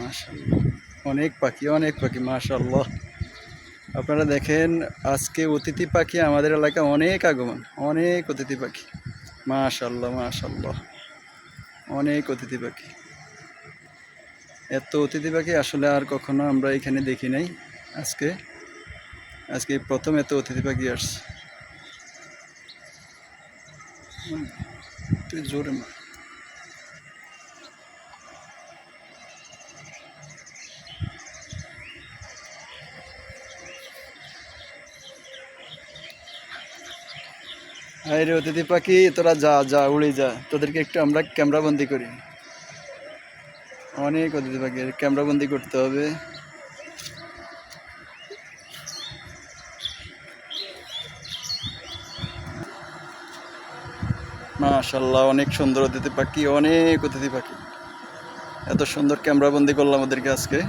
মাশাআল্লাহ, অনেক পাখি মাশাআল্লাহ। আপনারা দেখেন আজকে অতিথি পাখি আমাদের এলাকায় অনেক আগমন, অনেক অতিথি পাখি মাশাআল্লাহ মাশাআল্লাহ, অনেক অতিথি পাখি। এত অতিথি পাখি আসলে আর কখনো আমরা এখানে দেখি নাই। আজকে প্রথম এত অতিথি পাখি আসছে। তুই জোরে মা। রে অতিথি পাখি, তোরা যা যা উড়ে যা, তোদেরকে একটু আমরা ক্যামেরা বন্দি করি। অনেক অতিথি পাখি, ক্যামেরা বন্দি করতে হবে। মাশাআল্লাহ, অনেক সুন্দর অতিথি পাখি, অনেক অতিথি পাখি। এত সুন্দর ক্যামেরা বন্দি করলাম ওদেরকে আজকে।